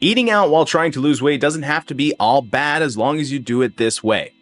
Eating out while trying to lose weight doesn't have to be all bad as long as you do it this way.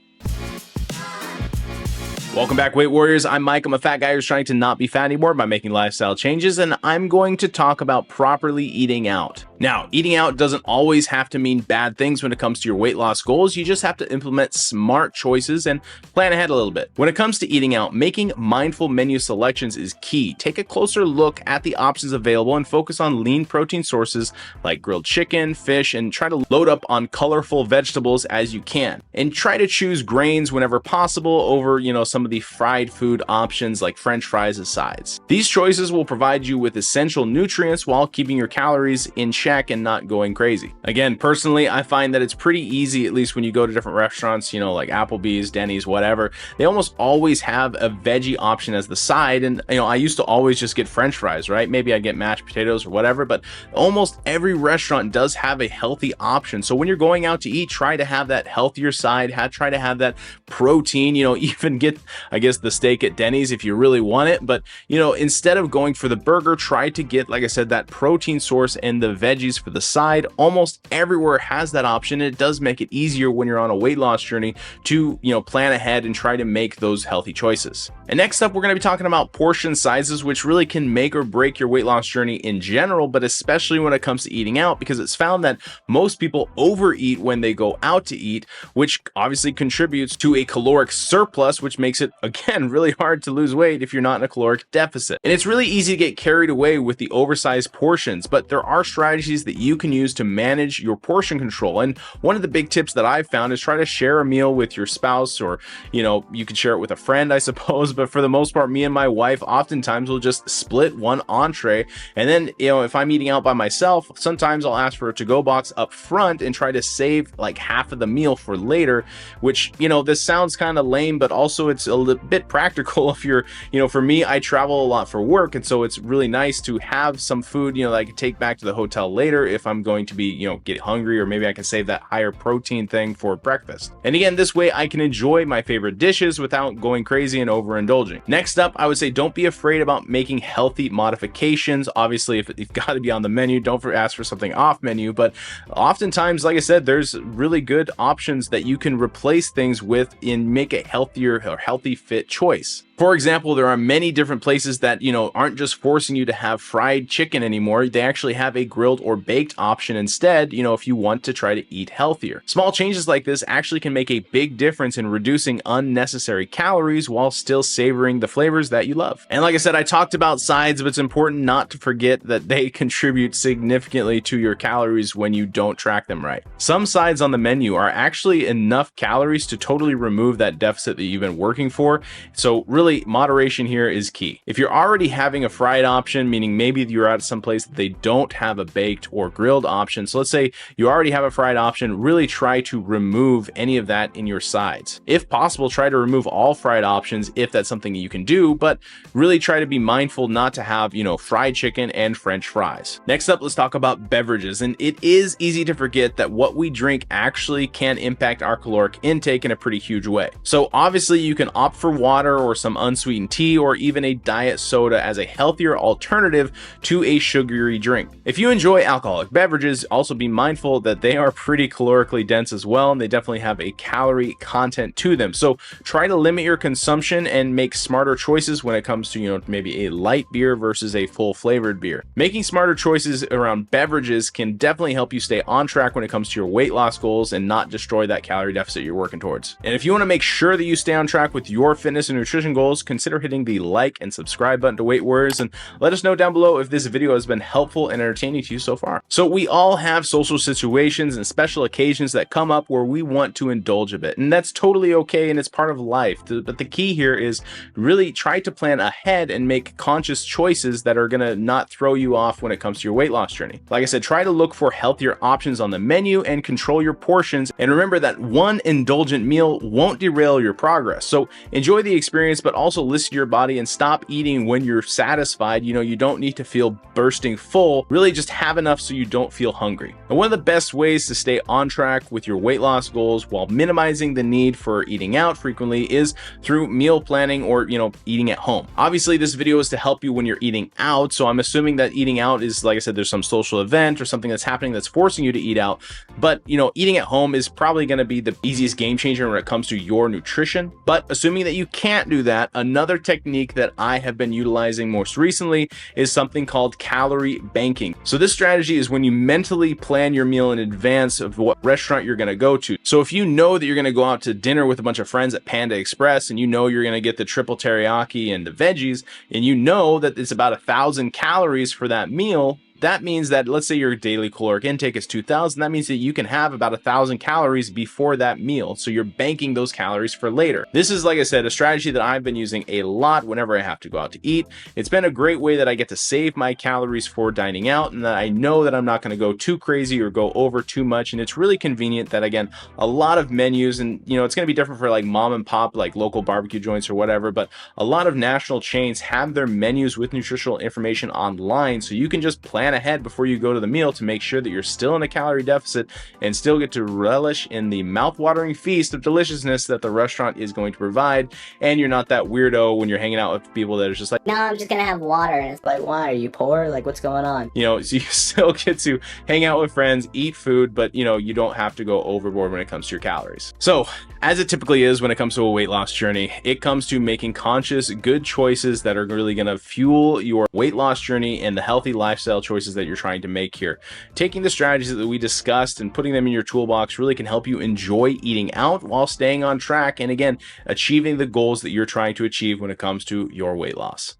Welcome back, Weight Warriors. I'm Mike. I'm a fat guy who's trying to not be fat anymore by making lifestyle changes, and I'm going to talk about properly eating out. Now, eating out doesn't always have to mean bad things when it comes to your weight loss goals. You just have to implement smart choices and plan ahead a little bit. When it comes to eating out, making mindful menu selections is key. Take a closer look at the options available and focus on lean protein sources like grilled chicken, fish, and try to load up on colorful vegetables as you can. And try to choose grains whenever possible over, some of the fried food options like French fries as sides. These choices will provide you with essential nutrients while keeping your calories in check and not going crazy. Again, personally, I find that it's pretty easy, at least when you go to different restaurants, like Applebee's, Denny's, whatever. They almost always have a veggie option as the side. And, I used to always just get French fries, right? Maybe I'd get mashed potatoes or whatever, but almost every restaurant does have a healthy option. So when you're going out to eat, try to have that healthier side, try to have that protein, even get, I guess, the steak at Denny's if you really want it. But, instead of going for the burger, try to get, like I said, that protein source and the veggies for the side. Almost everywhere has that option. It does make it easier when you're on a weight loss journey to, plan ahead and try to make those healthy choices. And next up, we're going to be talking about portion sizes, which really can make or break your weight loss journey in general, but especially when it comes to eating out, because it's found that most people overeat when they go out to eat, which obviously contributes to a caloric surplus, which makes it, again, really hard to lose weight if you're not in a caloric deficit. And it's really easy to get carried away with the oversized portions, but there are strategies that you can use to manage your portion control. And one of the big tips that I've found is try to share a meal with your spouse, or, you can share it with a friend, I suppose. But for the most part, me and my wife oftentimes will just split one entree. And then, if I'm eating out by myself, sometimes I'll ask for a to-go box up front and try to save like half of the meal for later, which, this sounds kind of lame, but also it's a little bit practical if you're, for me, I travel a lot for work. And so it's really nice to have some food, that I can take back to the hotel later if I'm going to be, get hungry, or maybe I can save that higher protein thing for breakfast. And again, this way I can enjoy my favorite dishes without going crazy and overindulging. Next up, I would say don't be afraid about making healthy modifications. Obviously, if it's got to be on the menu, don't ask for something off menu, but oftentimes, like I said, there's really good options that you can replace things with and make a healthier or healthy fit choice. For example, there are many different places that, aren't just forcing you to have fried chicken anymore. They actually have a grilled or baked option instead, if you want to try to eat healthier. Small changes like this actually can make a big difference in reducing unnecessary calories while still savoring the flavors that you love. And like I said, I talked about sides, but it's important not to forget that they contribute significantly to your calories when you don't track them right. Some sides on the menu are actually enough calories to totally remove that deficit that you've been working for. So really, moderation here is key. If you're already having a fried option, meaning maybe you're at some place that they don't have a baked or grilled option. So let's say you already have a fried option, really try to remove any of that in your sides. If possible, try to remove all fried options if that's something you can do, but really try to be mindful not to have, fried chicken and French fries. Next up, let's talk about beverages. And it is easy to forget that what we drink actually can impact our caloric intake in a pretty huge way. So obviously you can opt for water or some unsweetened tea, or even a diet soda as a healthier alternative to a sugary drink. If you enjoy alcoholic beverages, also be mindful that they are pretty calorically dense as well, and they definitely have a calorie content to them. So try to limit your consumption and make smarter choices when it comes to, maybe a light beer versus a full flavored beer. Making smarter choices around beverages can definitely help you stay on track when it comes to your weight loss goals and not destroy that calorie deficit you're working towards. And if you want to make sure that you stay on track with your fitness and nutrition goals, consider hitting the like and subscribe button to Weight Warriors, and let us know down below if this video has been helpful and entertaining to you so far. So we all have social situations and special occasions that come up where we want to indulge a bit, and that's totally okay, and it's part of life. But the key here is really try to plan ahead and make conscious choices that are going to not throw you off when it comes to your weight loss journey. Like I said, try to look for healthier options on the menu and control your portions, and remember that one indulgent meal won't derail your progress. So enjoy the experience, but also listen to your body and stop eating when you're satisfied. You don't need to feel bursting full. Really just have have enough so you don't feel hungry. And one of the best ways to stay on track with your weight loss goals while minimizing the need for eating out frequently is through meal planning or, eating at home. Obviously, this video is to help you when you're eating out, so I'm assuming that eating out is, like I said, there's some social event or something that's happening that's forcing you to eat out. But, eating at home is probably going to be the easiest game changer when it comes to your nutrition. But assuming that you can't do that, another technique that I have been utilizing most recently is something called calorie banking. So this strategy is when you mentally plan your meal in advance of what restaurant you're going to go to. So if you know that you're going to go out to dinner with a bunch of friends at Panda Express, and you're going to get the triple teriyaki and the veggies, and you know that it's about 1,000 calories for that meal, that means that, let's say your daily caloric intake is 2,000. That means that you can have about 1,000 calories before that meal. So you're banking those calories for later. This is, like I said, a strategy that I've been using a lot whenever I have to go out to eat. It's been a great way that I get to save my calories for dining out, and that I know that I'm not going to go too crazy or go over too much. And it's really convenient that, again, a lot of menus, and it's going to be different for like mom and pop, like local barbecue joints or whatever, but a lot of national chains have their menus with nutritional information online. So you can just plan ahead before you go to the meal to make sure that you're still in a calorie deficit and still get to relish in the mouth-watering feast of deliciousness that the restaurant is going to provide. And you're not that weirdo when you're hanging out with people that are just like, no, I'm just gonna have water. And it's like, why, are you poor? Like, what's going on? So you still get to hang out with friends, eat food, but you don't have to go overboard when it comes to your calories. So as it typically is when it comes to a weight loss journey, it comes to making conscious, good choices that are really going to fuel your weight loss journey and the healthy lifestyle choices that you're trying to make here. Taking the strategies that we discussed and putting them in your toolbox really can help you enjoy eating out while staying on track and, again, achieving the goals that you're trying to achieve when it comes to your weight loss.